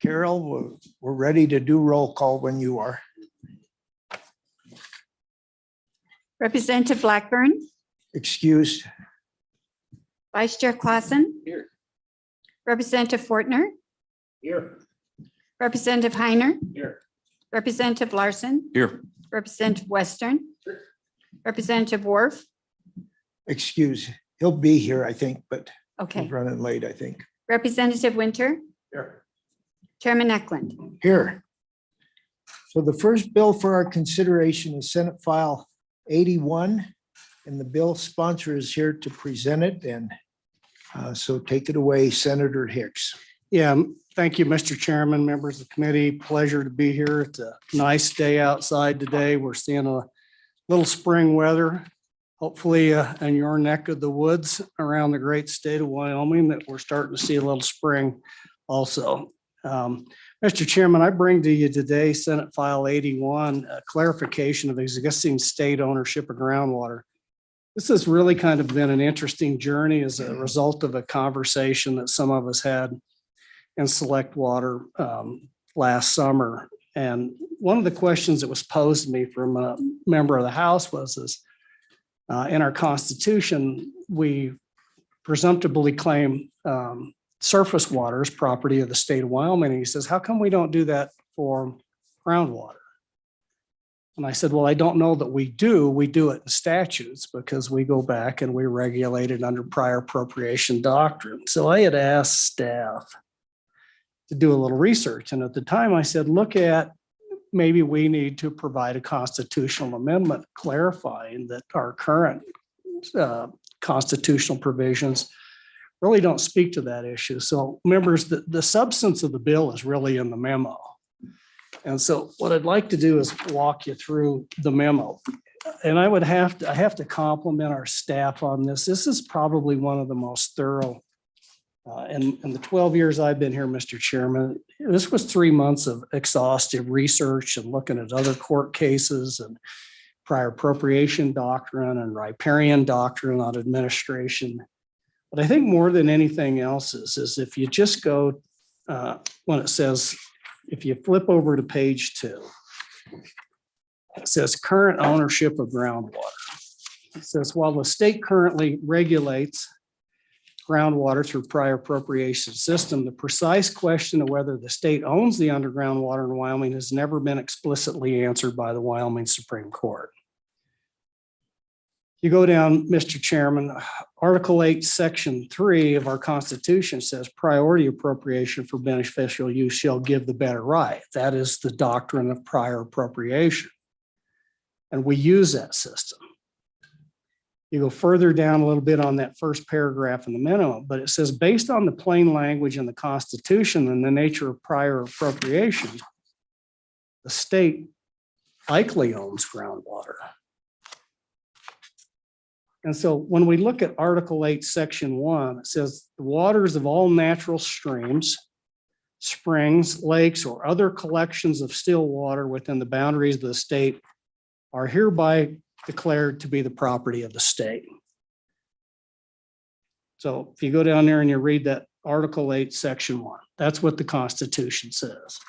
Carol, we're ready to do roll call when you are. Representative Blackburn, Excused. Vice Chair Clausen. Here. Representative Fortner, Here. Representative Heiner, Here. Representative Larson, Here. Representative Western, Representative Worf. Excuse. He'll be here, I think, but Okay. he's running late, I think. Representative Winter, Here. Chairman Eklund. Here. So the first bill for our consideration is Senate File 81, and the bill sponsor is here to present it. And so take it away, Senator Hicks. Yeah, thank you, Mr. Chairman, members of the committee. Pleasure to be here. It's a nice day outside today. We're seeing a little spring weather. Hopefully in your neck of the woods around the great state of Wyoming that we're starting to see a little spring also. Mr. Chairman, I bring to you today Senate File 81, a clarification of existing state ownership of groundwater. This has really kind of been an interesting journey as a result of a conversation that some of us had in Select Water last summer. And one of the questions that was posed to me from a member of the House was in our Constitution, we presumptively claim surface water as property of the state of Wyoming. And he says, how come we don't do that for groundwater? And I said, well, I don't know that we do. We do it in statutes because we go back and we regulate it under prior appropriation doctrine. So I had asked staff to do a little research. And at the time I said, look at, maybe we need to provide a constitutional amendment clarifying that our current constitutional provisions really don't speak to that issue. So members, the substance of the bill is really in the memo. And so what I'd like to do is walk you through the memo. And I have to compliment our staff on this. This is probably one of the most thorough. In the 12 years I've been here, Mr. Chairman, this was 3 months of exhaustive research and looking at other court cases and prior appropriation doctrine and riparian doctrine on administration. But I think more than anything else is if you just go when it says, if you flip over to page 2, it says current ownership of groundwater. It says, while the state currently regulates groundwater through prior appropriation system, the precise question of whether the state owns the underground water in Wyoming has never been explicitly answered by the Wyoming Supreme Court. You go down, Mr. Chairman, Article 8, Section 3 of our Constitution says priority appropriation for beneficial use shall give the better right. That is the doctrine of prior appropriation. And we use that system. You go further down a little bit on that first paragraph in the minimum, but it says based on the plain language in the Constitution and the nature of prior appropriation, the state likely owns groundwater. And so when we look at Article 8, Section 1, it says the waters of all natural streams, springs, lakes, or other collections of still water within the boundaries of the state are hereby declared to be the property of the state. So if you go down there and you read that Article 8, Section 1, that's what the Constitution says.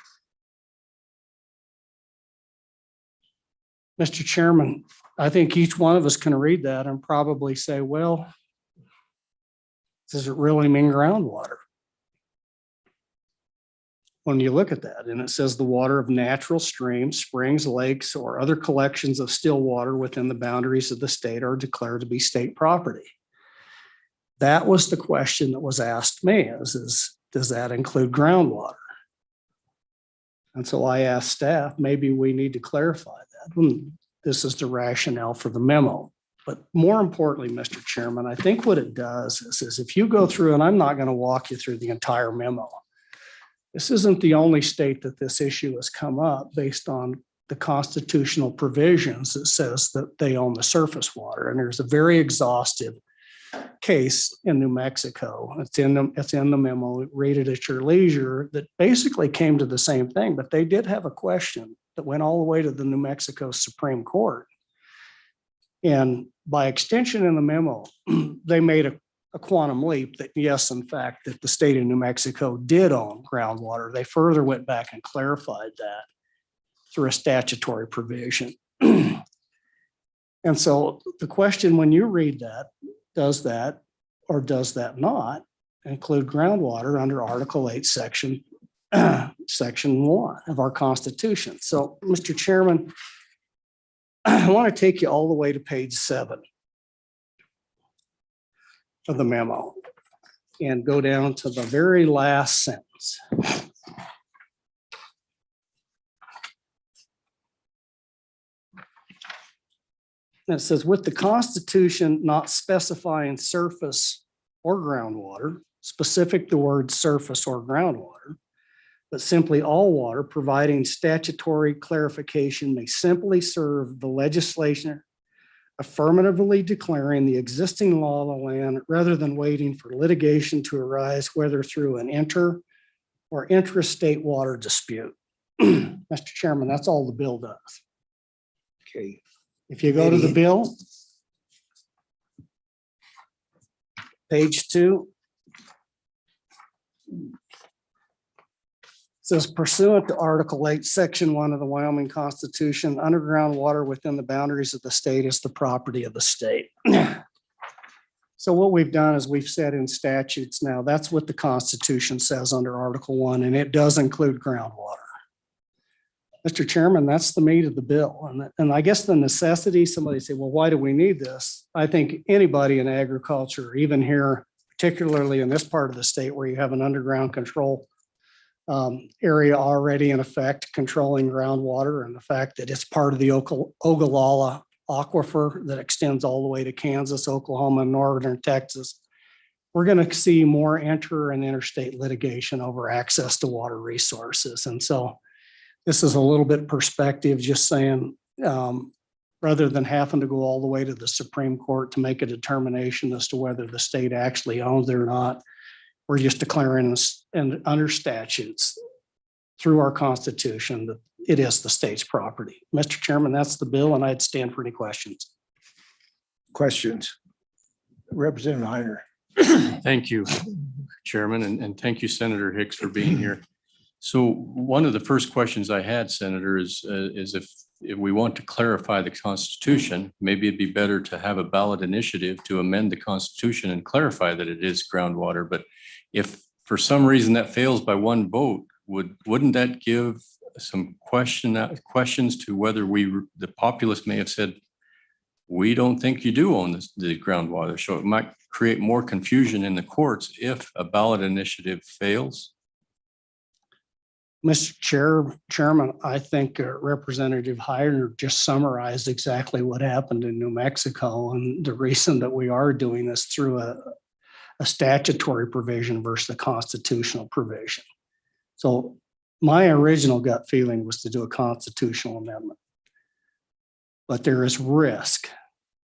Mr. Chairman, I think each one of us can read that and probably say, well, does it really mean groundwater? When you look at that, and it says the water of natural streams, springs, lakes, or other collections of still water within the boundaries of the state are declared to be state property. That was the question that was asked me, does that include groundwater? And so I asked staff, maybe we need to clarify that. This is the rationale for the memo. But more importantly, Mr. Chairman, I think what it does is if you go through, and I'm not going to walk you through the entire memo. This isn't the only state that this issue has come up based on the constitutional provisions that says that they own the surface water. And there's a very exhaustive case in New Mexico. It's in the memo. Read it at your leisure. That basically came to the same thing, but they did have a question that went all the way to the New Mexico Supreme Court. And by extension in the memo, they made a a quantum leap that yes, in fact, that the state of New Mexico did own groundwater. They further went back and clarified that through a statutory provision. And so the question, when you read that or does that not include groundwater under Article 8, Section 1 of our Constitution? So, Mr. Chairman, I want to take you all the way to page 7 of the memo and go down to the very last sentence. And it says, with the Constitution not specifying surface or groundwater, specific the word surface or groundwater, but simply all water, providing statutory clarification may simply serve the legislation affirmatively declaring the existing law of the land rather than waiting for litigation to arise, whether through an inter or intrastate water dispute. Mr. Chairman, that's all the bill does. Okay. If you go to the bill, page 2, says pursuant to Article 8, Section 1 of the Wyoming Constitution, underground water within the boundaries of the state is the property of the state. So what we've done is we've said in statutes now, that's what the Constitution says under Article 1, and it does include groundwater. Mr. Chairman, that's the meat of the bill. And I guess the necessity, somebody say, well, why do we need this? I think anybody in agriculture, even here, particularly in this part of the state where you have an underground control area already in effect controlling groundwater, and the fact that it's part of the Ogallala aquifer that extends all the way to Kansas, Oklahoma, and northern Texas, we're going to see more inter and interstate litigation over access to water resources. And so this is a little bit perspective, just saying, rather than having to go all the way to the Supreme Court to make a determination as to whether the state actually owns it or not, we're just declaring this and under statutes through our Constitution that it is the state's property. Mr. Chairman, that's the bill, and I'd stand for any questions. Questions? Representative Heiner. Thank you, Chairman, and thank you, Senator Hicks, for being here. So one of the first questions I had, Senator, is if we want to clarify the Constitution, maybe it'd be better to have a ballot initiative to amend the Constitution and clarify that it is groundwater. But if for some reason that fails by one vote, wouldn't that give some questions to whether the populace may have said, we don't think you do own the groundwater. So it might create more confusion in the courts if a ballot initiative fails. Mr. Chairman, I think Representative Heiner just summarized exactly what happened in New Mexico, and the reason that we are doing this through a statutory provision versus a constitutional provision. So my original gut feeling was to do a constitutional amendment, but there is risk,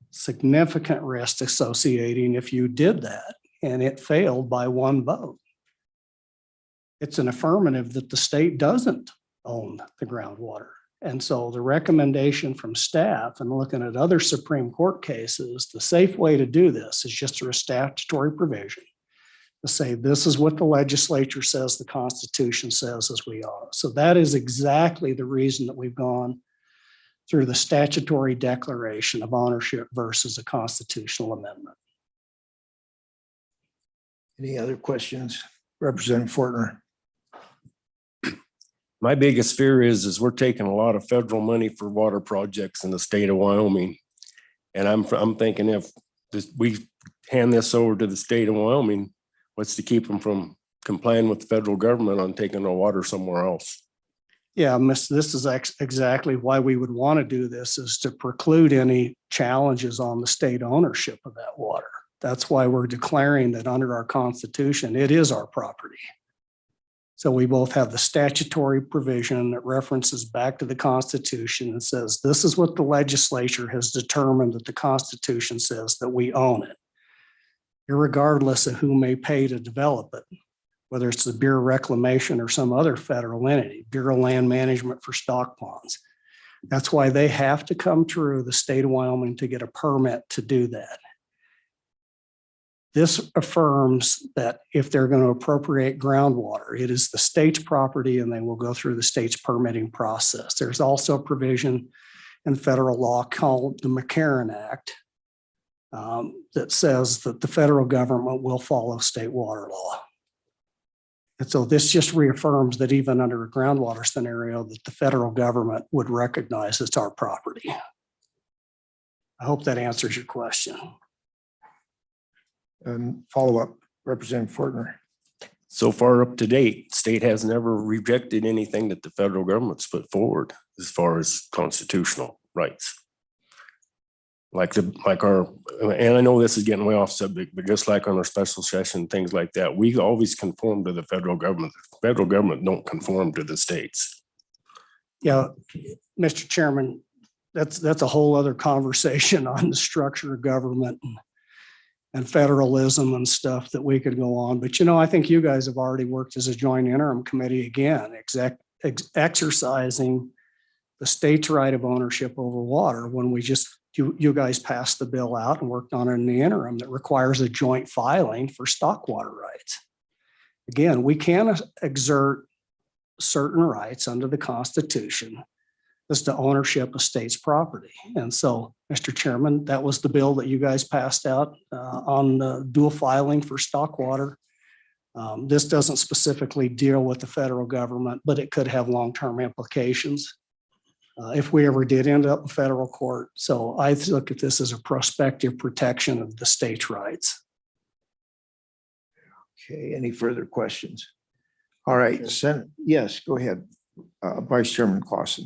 significant risk associating if you did that and it failed by one vote. It's an affirmative that the state doesn't own the groundwater. And so the recommendation from staff and looking at other Supreme Court cases, the safe way to do this is just through a statutory provision to say, this is what the legislature says, the Constitution says as we are. So that is exactly the reason that we've gone through the statutory declaration of ownership versus a constitutional amendment. Any other questions? Representative Fortner. My biggest fear is we're taking a lot of federal money for water projects in the state of Wyoming. And I'm thinking if we hand this over to the state of Wyoming, what's to keep them from complying with the federal government on taking our water somewhere else? Yeah, this is exactly why we would want to do this, is to preclude any challenges on the state ownership of that water. That's why we're declaring that under our Constitution, it is our property. So we both have the statutory provision that references back to the Constitution and says, this is what the legislature has determined that the Constitution says that we own it, irregardless of who may pay to develop it, whether it's the Bureau of Reclamation or some other federal entity, Bureau of Land Management for stock ponds. That's why they have to come through the state of Wyoming to get a permit to do that. This affirms that if they're going to appropriate groundwater, it is the state's property and they will go through the state's permitting process. There's also a provision in federal law called the McCarran Act that says that the federal government will follow state water law. And so this just reaffirms that even under a groundwater scenario, that the federal government would recognize it's our property. I hope that answers your question. Follow up, Representative Fortner. So far up to date, state has never rejected anything that the federal government's put forward as far as constitutional rights. Like our, and I know this is getting way off subject, but just like on our special session, things like that, we always conform to the federal government. The federal government don't conform to the states. Yeah, Mr. Chairman, that's a whole other conversation on the structure of government and federalism and stuff that we could go on. But, I think you guys have already worked as a joint interim committee again, exercising the state's right of ownership over water when you guys passed the bill out and worked on it in the interim that requires a joint filing for stock water rights. Again, we can exert certain rights under the Constitution as to ownership of state's property. And so, Mr. Chairman, that was the bill that you guys passed out on the dual filing for stock water. This doesn't specifically deal with the federal government, but it could have long-term implications if we ever did end up in federal court. So I look at this as a prospective protection of the state's rights. Okay, any further questions? All right, yes, go ahead. Vice Chairman Clausen.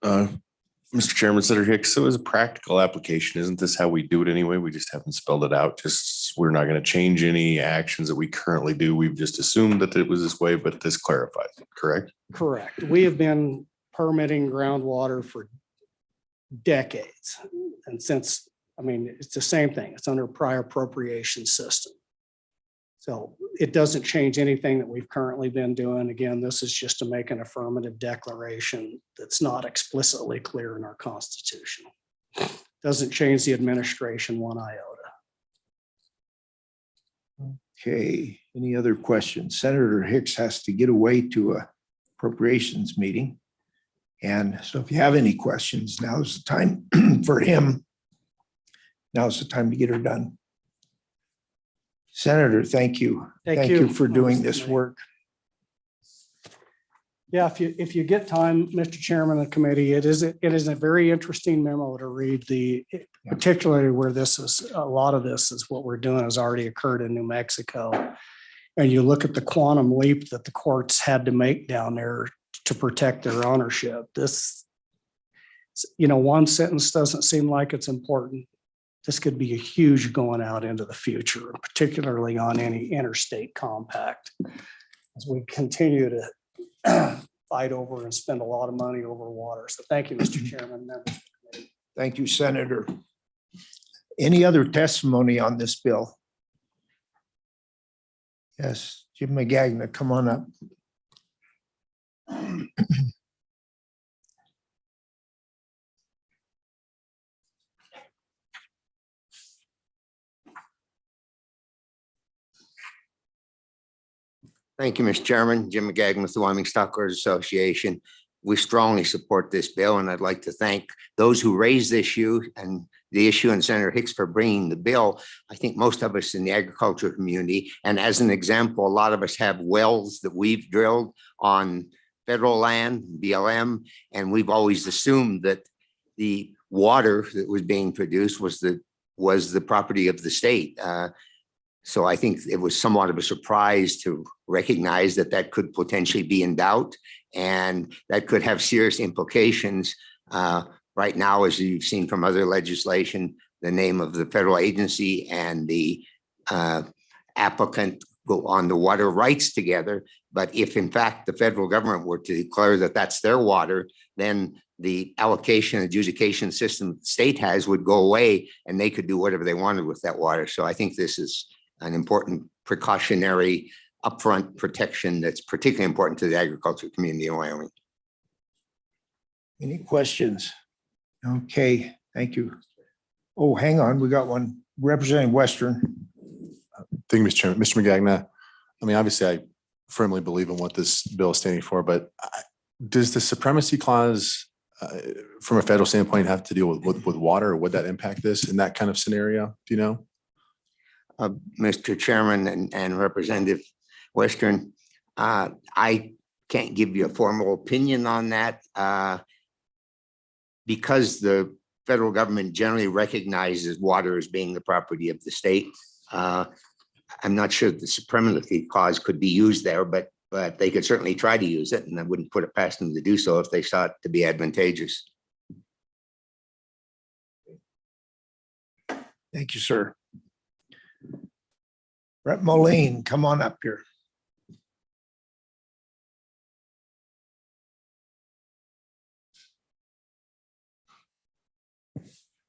Mr. Chairman, Senator Hicks, so as a practical application, isn't this how we do it anyway? We just haven't spelled it out. Just we're not going to change any actions that we currently do. We've just assumed that it was this way, but this clarifies it, correct? Correct. We have been permitting groundwater for decades. And since, it's the same thing. It's under a prior appropriation system. So it doesn't change anything that we've currently been doing. Again, this is just to make an affirmative declaration that's not explicitly clear in our Constitution. Doesn't change the administration one iota. Okay, any other questions? Senator Hicks has to get away to a appropriations meeting. And so if you have any questions, now's the time for him. Now's the time to get her done. Senator, thank you. Thank you for doing this work. Yeah, if you get time, Mr. Chairman of the committee, it is a very interesting memo to read, particularly where a lot of this is what we're doing has already occurred in New Mexico. And you look at the quantum leap that the courts had to make down there to protect their ownership. This, one sentence doesn't seem like it's important. This could be a huge going out into the future, particularly on any interstate compact, as we continue to fight over and spend a lot of money over water. So thank you, Mr. Chairman. Thank you, Senator. Any other testimony on this bill? Yes, Jim McGagna, come on up. Thank you, Mr. Chairman. Jim McGagn with the Wyoming Stockholders Association. We strongly support this bill, and I'd like to thank those who raised the issue and Senator Hicks for bringing the bill. I think most of us in the agriculture community, and as an example, a lot of us have wells that we've drilled on federal land, BLM, and we've always assumed that the water that was being produced was the property of the state. So I think it was somewhat of a surprise to recognize that could potentially be in doubt, and that could have serious implications. Right now, as you've seen from other legislation, the name of the federal agency and the applicant go on the water rights together. But if in fact the federal government were to declare that that's their water, then the allocation and adjudication system the state has would go away, and they could do whatever they wanted with that water. So I think this is an important precautionary upfront protection that's particularly important to the agriculture community in Wyoming. Any questions? Okay, thank you. Oh, hang on, we got one Representing Western. Thank you, Mr. Chairman. Mr. McGagna, I mean, obviously, I firmly believe in what this bill is standing for, but does the supremacy clause from a federal standpoint have to deal with water, or would that impact this in that kind of scenario? Do you know? Mr. Chairman and Representative Western, I can't give you a formal opinion on that because the federal government generally recognizes water as being the property of the state. I'm not sure the supremacy clause could be used there, but they could certainly try to use it, and I wouldn't put it past them to do so if they saw it to be advantageous. Thank you, sir. Rep. Moline, come on up here.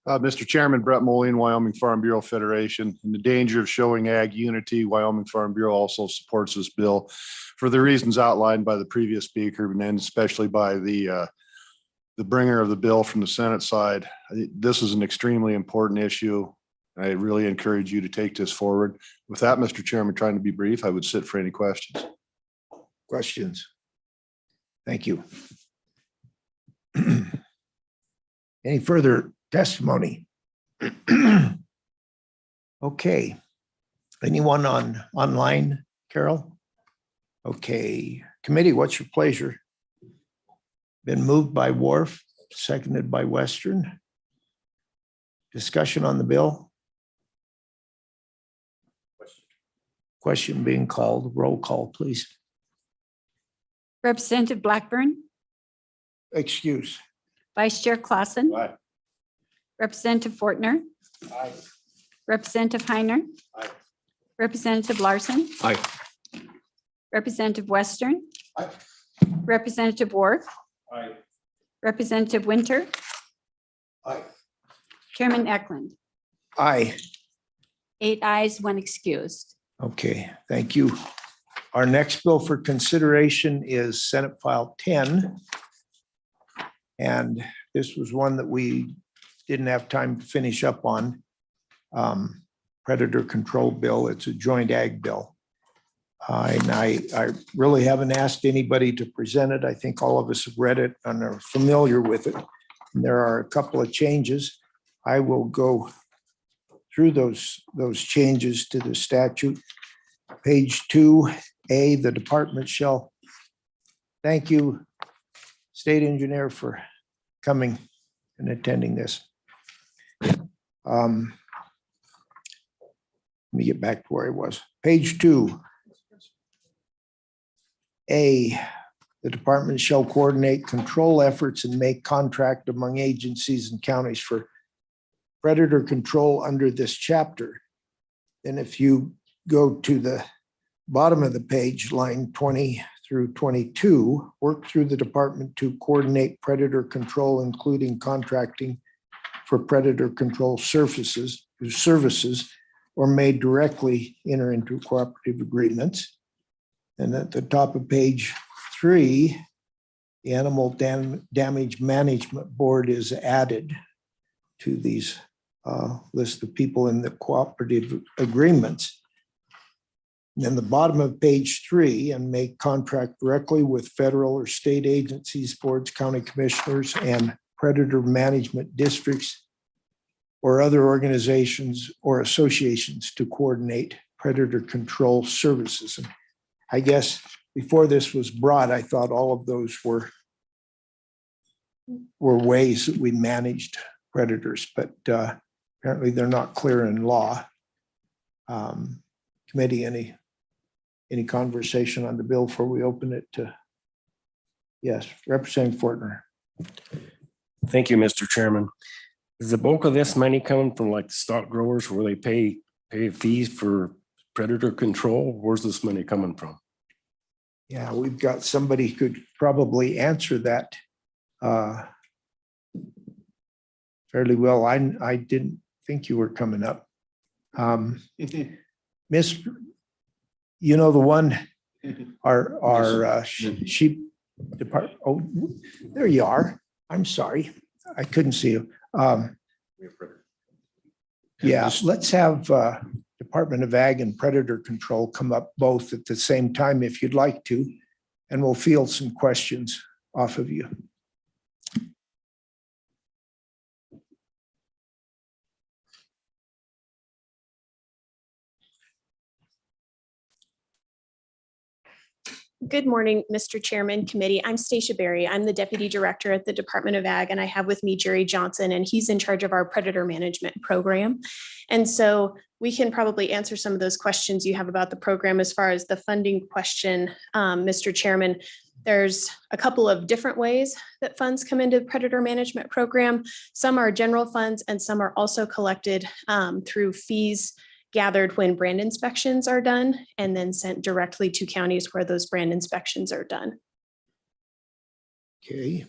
Mr. Chairman, Brett Moline, Wyoming Farm Bureau Federation. In the danger of showing ag unity, Wyoming Farm Bureau also supports this bill for the reasons outlined by the previous speaker, and especially by the bringer of the bill from the Senate side. This is an extremely important issue. I really encourage you to take this forward. With that, Mr. Chairman, trying to be brief, I would sit for any questions. Questions? Thank you. Any further testimony? Okay. Anyone online, Carol? Okay. Committee, what's your pleasure? Been moved by Wharf, seconded by Western. Discussion on the bill? Question being called. Roll call, please. Representative Blackburn, Excuse. Vice Chair Clausen, Aye. Representative Fortner, Representative Heiner, Aye. Representative Larson. Aye. Representative Western. Aye. Representative Wharf. Aye. Representative Winter, Aye. Chairman Eklund. Aye. 8 ayes, 1 excused. Okay, thank you. Our next bill for consideration is Senate File 10. And this was one that we didn't have time to finish up on. Predator control bill. It's a joint ag bill. And I really haven't asked anybody to present it. I think all of us have read it and are familiar with it. And there are a couple of changes. I will go through those changes to the statute. Page 2A, the department shall. Thank you, State Engineer, for coming and attending this. Let me get back to where I was. Page 2. A, the department shall coordinate control efforts and make contract among agencies and counties for predator control under this chapter. And if you go to the bottom of the page, line 20 through 22, work through the department to coordinate predator control, including contracting for predator control services, or may directly enter into cooperative agreements. And at the top of page 3, the Animal Damage Management Board is added to these list of people in the cooperative agreements. And then the bottom of page 3, and may contract directly with federal or state agencies, boards, county commissioners, and predator management districts or other organizations or associations to coordinate predator control services. And I guess before this was brought, I thought all of those were ways that we managed predators, but apparently they're not clear in law. Committee, any conversation on the bill before we open it to? Yes, Representative Fortner. Thank you, Mr. Chairman. Is the bulk of this money coming from like the stock growers where they pay fees for predator control? Where's this money coming from? Yeah, we've got somebody who could probably answer that fairly well. I didn't think you were coming up. Miss, you know, the one, our sheep department. Oh, there you are. I'm sorry. I couldn't see you. Yeah, let's have Department of Ag and Predator Control come up both at the same time if you'd like to, and we'll field some questions off of you. Good morning, Mr. Chairman, Committee. I'm Stacia Berry. I'm the Deputy Director at the Department of Ag, and I have with me Jerry Johnson, and he's in charge of our Predator Management Program. And so we can probably answer some of those questions you have about the program. As far as the funding question, Mr. Chairman, there's a couple of different ways that funds come into the Predator Management Program. Some are general funds, and some are also collected through fees gathered when brand inspections are done and then sent directly to counties where those brand inspections are done. Okay.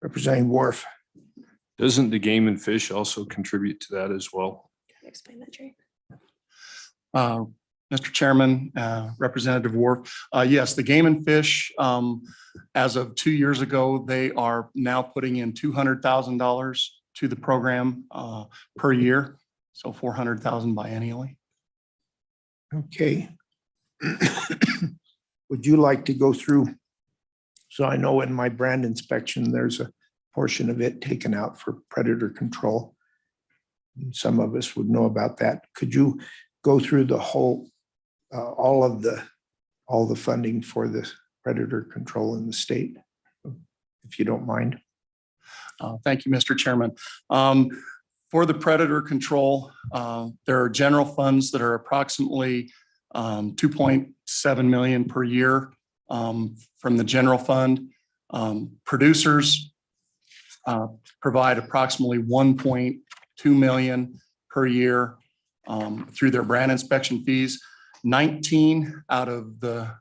Representing Wharf. Doesn't the Game and Fish also contribute to that as well? Can I explain that, Jerry? Mr. Chairman, Representative Wharf, yes, the Game and Fish, as of 2 years ago, they are now putting in $200,000 to the program per year. So 400,000 biennially. Okay. Would you like to go through? So I know in my brand inspection, there's a portion of it taken out for predator control. Some of us would know about that. Could you go through the whole, all the funding for the predator control in the state, if you don't mind? Thank you, Mr. Chairman. For the predator control, there are general funds that are approximately 2.7 million per year from the general fund. Producers provide approximately 1.2 million per year through their brand inspection fees. 19 out of the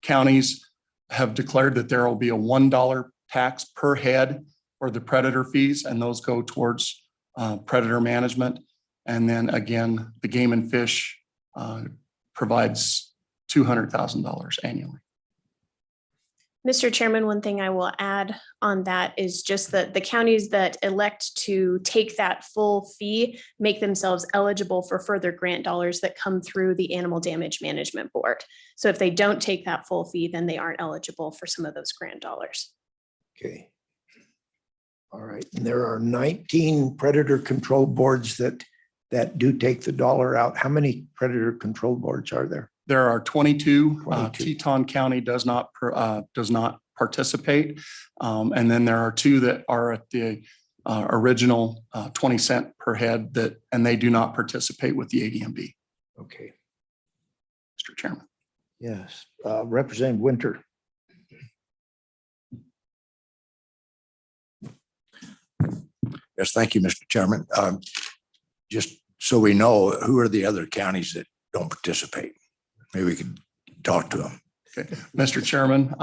counties have declared that there will be a $1 tax per head for the predator fees, and those go towards predator management. And then again, the Game and Fish provides $200,000 annually. Mr. Chairman, one thing I will add on that is just that the counties that elect to take that full fee make themselves eligible for further grant dollars that come through the Animal Damage Management Board. So if they don't take that full fee, then they aren't eligible for some of those grant dollars. Okay. All right. And there are 19 predator control boards that do take the dollar out. How many predator control boards are there? There are 22. 22. Teton County does not participate. And then there are 2 that are at the original 20 cent per head and they do not participate with the ADMB. Okay. Mr. Chairman. Yes. Representative Winter. Yes, thank you, Mr. Chairman. Just so we know, who are the other counties that don't participate? Maybe we could talk to them. Okay, Mr. Chairman,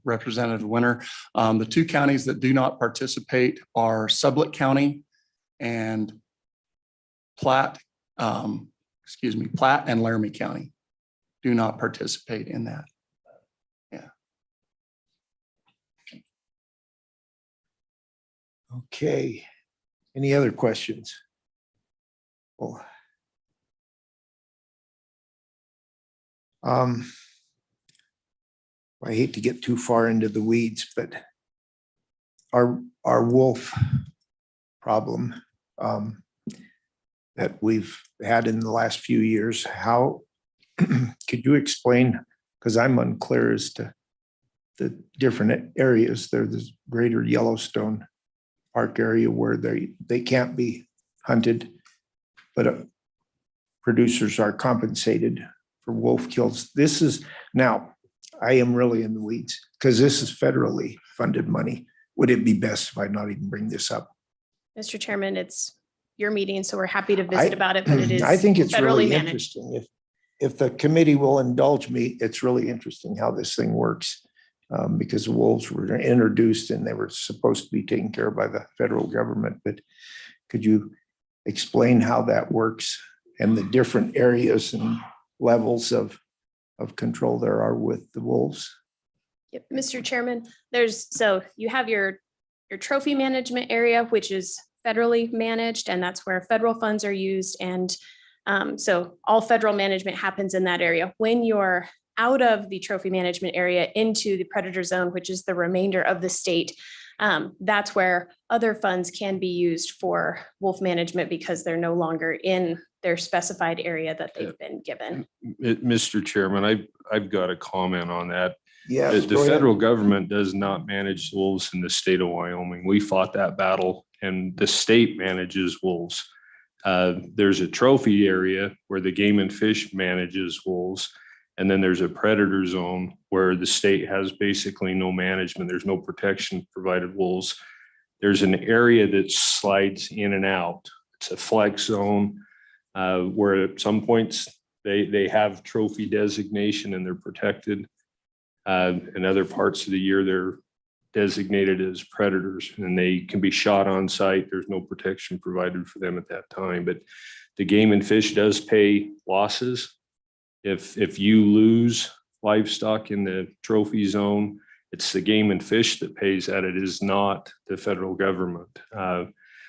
Representative Winter, the 2 counties that do not participate are Sublette County and Platte and Laramie County do not participate in that. Yeah. Okay. Any other questions? Well, I hate to get too far into the weeds, but our wolf problem that we've had in the last few years, how could you explain? Because I'm unclear as to the different areas. There's the greater Yellowstone Park area where they can't be hunted, but producers are compensated for wolf kills. This is now, I am really in the weeds because this is federally funded money. Would it be best if I not even bring this up? Mr. Chairman, it's your meeting, so we're happy to visit about it, but it is I think it's federally really managed. interesting. If the committee will indulge me, it's really interesting how this thing works. Because the wolves were introduced and they were supposed to be taken care of by the federal government. But could you explain how that works and the different areas and levels of control there are with the wolves? Yep, Mr. Chairman, so you have your trophy management area, which is federally managed, and that's where federal funds are used. And so all federal management happens in that area. When you're out of the trophy management area into the predator zone, which is the remainder of the state, that's where other funds can be used for wolf management because they're no longer in their specified area that they've been given. Mr. Chairman, I've got a comment on that. Yes. The federal government does not manage wolves in the state of Wyoming. We fought that battle and the state manages wolves. There's a trophy area where the Game and Fish manages wolves. And then there's a predator zone where the state has basically no management. There's no protection provided wolves. There's an area that slides in and out. It's a flex zone where at some points they have trophy designation and they're protected. In other parts of the year, they're designated as predators and they can be shot on site. There's no protection provided for them at that time. But the Game and Fish does pay losses. If you lose livestock in the trophy zone, it's the Game and Fish that pays that. It is not the federal government.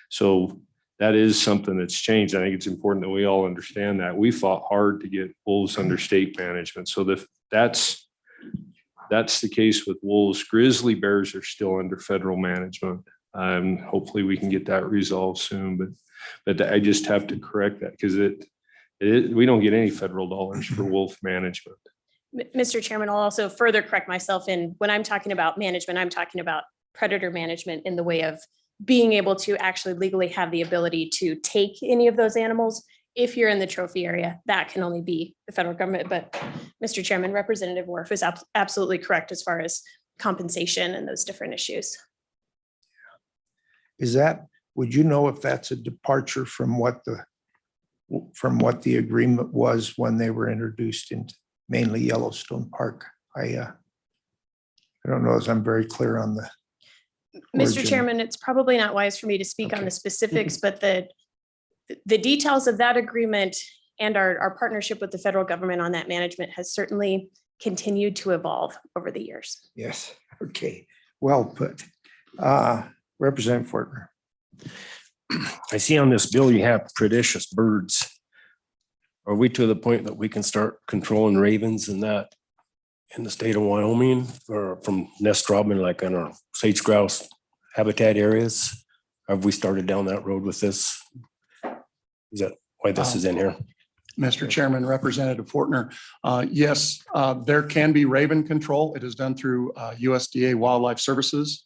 So that is something that's changed. I think it's important that we all understand that. We fought hard to get wolves under state management. So that's the case with wolves. Grizzly bears are still under federal management. Hopefully we can get that resolved soon, but I just have to correct that because we don't get any federal dollars for wolf management. Mr. Chairman, I'll also further correct myself. When I'm talking about management, I'm talking about predator management in the way of being able to actually legally have the ability to take any of those animals. If you're in the trophy area, that can only be the federal government. But Mr. Chairman, Representative Worf is absolutely correct as far as compensation and those different issues. Would you know if that's a departure from what the agreement was when they were introduced into mainly Yellowstone Park? I don't know as I'm very clear on the. Mr. origin. Chairman, it's probably not wise for me to speak on the specifics, but the details of that agreement and our partnership with the federal government on that management has certainly continued to evolve over the years. Yes, okay, well put. Representative Fortner. I see on this bill, you have predicious birds. Are we to the point that we can start controlling ravens in the state of Wyoming or from nest robbing, like in our sage grouse habitat areas? Have we started down that road with this? Is that why this is in here? Mr. Chairman, Representative Fortner, yes, there can be raven control. It is done through USDA Wildlife Services.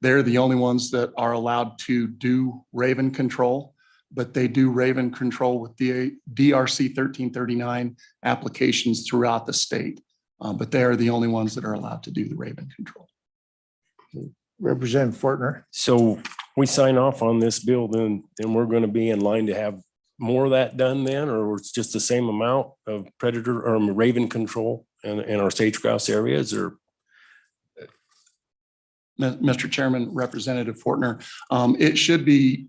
They're the only ones that are allowed to do raven control, but they do raven control with the DRC 1339 applications throughout the state. But they are the only ones that are allowed to do the raven control. Representative Fortner. So we sign off on this bill, then we're going to be in line to have more of that done then, or it's just the same amount of predator or raven control in our sage grouse areas, or? Mr. Chairman, Representative Fortner, it should be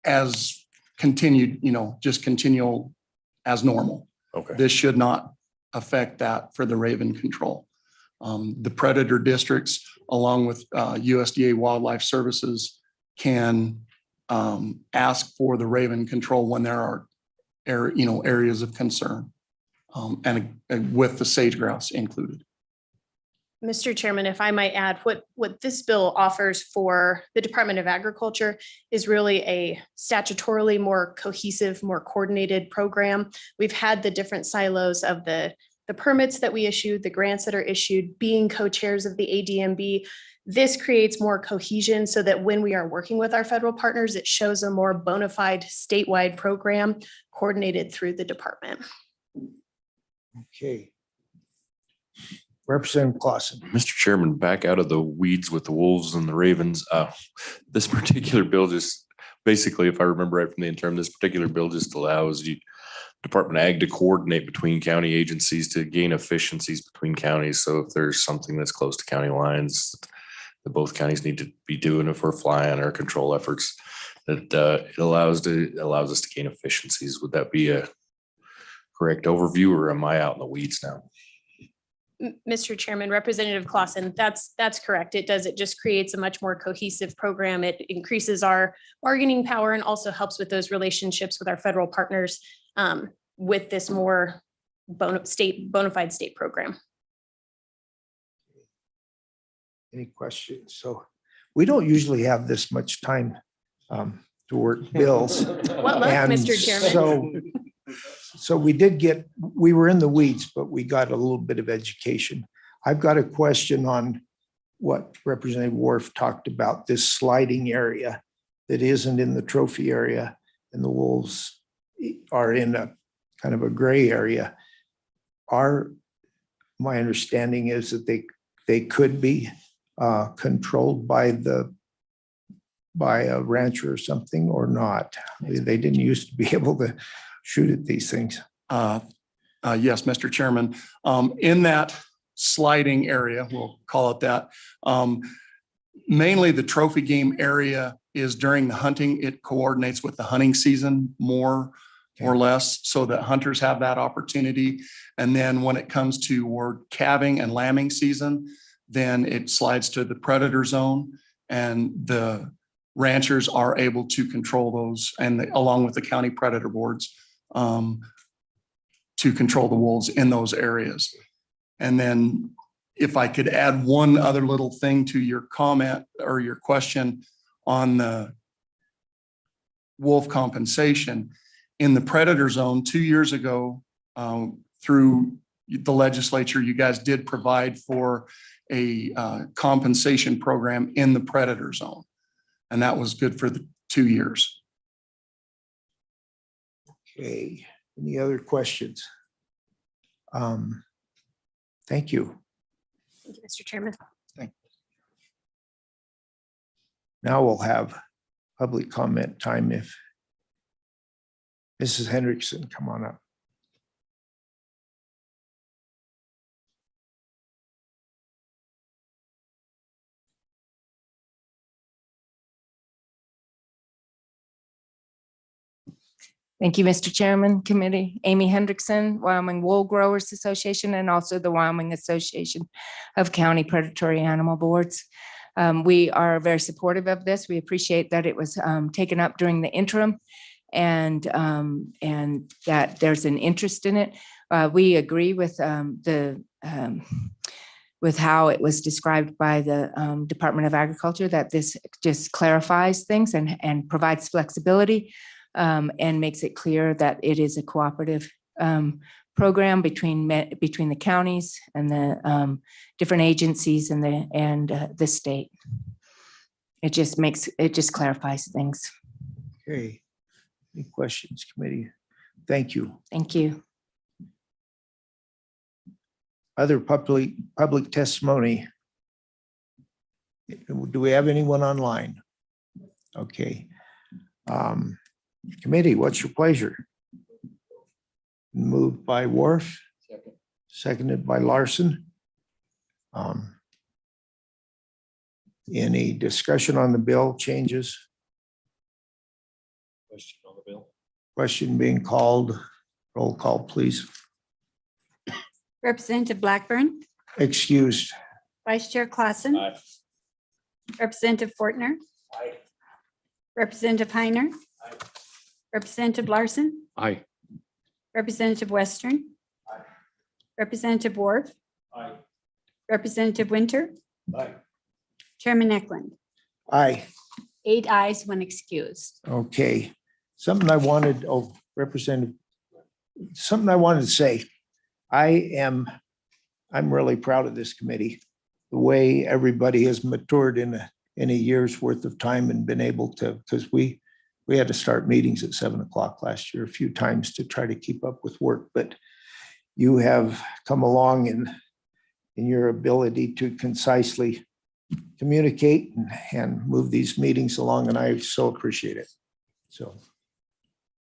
as continued, just continual as normal. Okay. This should not affect that for the raven control. The predator districts, along with USDA Wildlife Services, can ask for the raven control when there are areas of concern, and with the sage grouse included. Mr. Chairman, if I might add, what this bill offers for the Department of Agriculture is really a statutorily more cohesive, more coordinated program. We've had the different silos of the permits that we issued, the grants that are issued, being co-chairs of the ADMB. This creates more cohesion so that when we are working with our federal partners, it shows a more bona fide statewide program coordinated through the department. Okay. Representative Clausen. Mr. Chairman, back out of the weeds with the wolves and the ravens. This particular bill just basically, if I remember right from the interim, this particular bill just allows you Department of Ag to coordinate between county agencies to gain efficiencies between counties. So if there's something that's close to county lines that both counties need to be doing, if we're flying our control efforts, that it allows us to gain efficiencies. Would that be a correct overview, or am I out in the weeds now? Mr. Chairman, Representative Clausen, that's correct. It does. It just creates a much more cohesive program. It increases our bargaining power and also helps with those relationships with our federal partners with this more bona fide state program. Any questions? So we don't usually have this much time to work bills. What luck, And Mr. Chairman. So we were in the weeds, but we got a little bit of education. I've got a question on what Representative Wharf talked about, this sliding area that isn't in the trophy area, and the wolves are in a kind of a gray area. My understanding is that they could be controlled by a rancher or something, or not. They didn't used to be able to shoot at these things. Yes, Mr. Chairman. In that sliding area, we'll call it that, mainly the trophy game area is during the hunting. It coordinates with the hunting season more or less, so that hunters have that opportunity. And then when it comes to calving and lambing season, then it slides to the predator zone, and the ranchers are able to control those, and along with the county predator boards, to control the wolves in those areas. And then if I could add one other little thing to your comment or your question on the wolf compensation. In the predator zone 2 years ago, through the legislature, you guys did provide for a compensation program in the predator zone. And that was good for the 2 years. Okay, any other questions? Thank you. Thank you, Mr. Chairman. Now we'll have public comment time if Mrs. Hendrickson, come on up. Thank you, Mr. Chairman, Committee. Amy Hendrickson, Wyoming Wool Growers Association, and also the Wyoming Association of County Predatory Animal Boards. We are very supportive of this. We appreciate that it was taken up during the interim, and that there's an interest in it. We agree with with how it was described by the Department of Agriculture, that this just clarifies things and provides flexibility. And makes it clear that it is a cooperative program between the counties and the different agencies and the state. It just clarifies things. Okay, any questions, committee? Thank you. Thank you. Other public testimony? Do we have anyone online? Okay. Committee, what's your pleasure? Moved by Wharf. Seconded by Larson. Any discussion on the bill changes? Question on the bill. Question being called. Roll call, please. Representative Blackburn, Excused. Vice Chair Clausen. Aye. Representative Fortner. Aye. Representative Heiner. Aye. Representative Larson. Aye. Representative Western. Aye. Representative Wharf. Aye. Representative Winter. Aye. Chairman Eklund. Aye. 8 ayes, 1 excused. Okay. Something I wanted to say. I'm really proud of this committee. The way everybody has matured in a year's worth of time and been able to, because we had to start meetings at 7 o'clock last year a few times to try to keep up with work, but you have come along in your ability to concisely communicate and move these meetings along, and I so appreciate it. So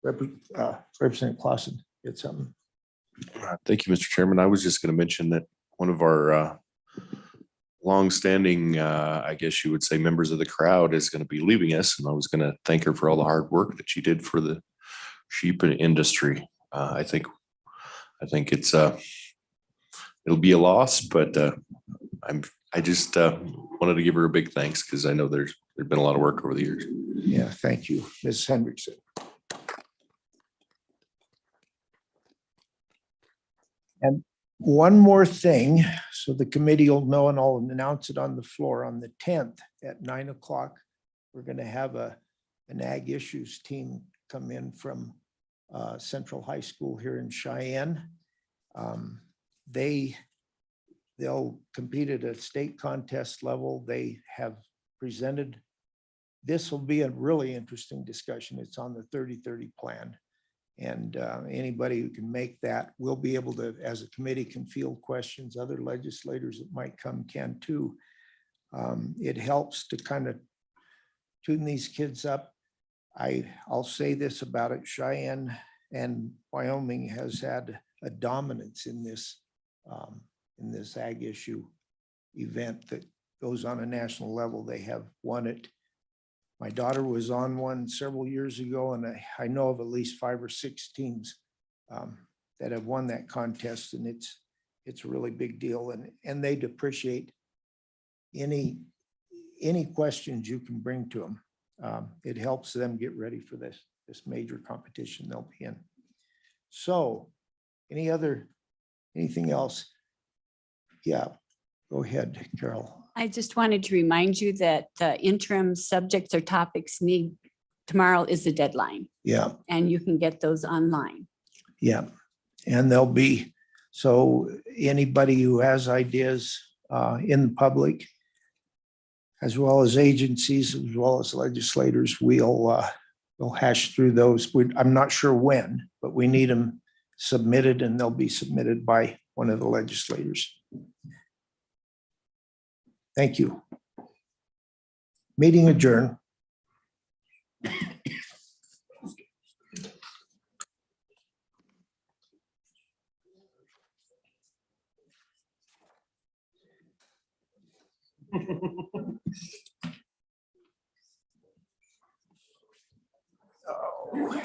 Representative Clausen did something. Thank you, Mr. Chairman. I was just going to mention that one of our longstanding, I guess you would say, members of the crowd is going to be leaving us, and I was going to thank her for all the hard work that she did for the sheep industry. I think it's it'll be a loss, but I just wanted to give her a big thanks because I know there's been a lot of work over the years. Yeah, thank you, Ms. Hendrickson. And one more thing, so the committee will know, and I'll announce it on the floor on the 10th at 9 o'clock. We're going to have an ag issues team come in from Central High School here in Cheyenne. They'll compete at a state contest level. They have presented. This will be a really interesting discussion. It's on the 30-30 plan. And anybody who can make that will be able to, as a committee, can field questions. Other legislators that might come can too. It helps to kind of tune these kids up. I'll say this about it, Cheyenne and Wyoming has had a dominance in this ag issue event that goes on a national level. They have won it. My daughter was on one several years ago, and I know of at least 5 or 6 teams that have won that contest, and it's a really big deal. And they'd appreciate any questions you can bring to them. It helps them get ready for this major competition they'll be in. So, anything else? Yeah, go ahead, Carol. I just wanted to remind you that interim subjects or topics tomorrow is the deadline, Yeah, and you can get those online. yeah. And there'll be, so anybody who has ideas in the public, as well as agencies, as well as legislators, we'll hash through those. I'm not sure when, but we need them submitted, and they'll be submitted by one of the legislators. Thank you. Meeting adjourned. Oh.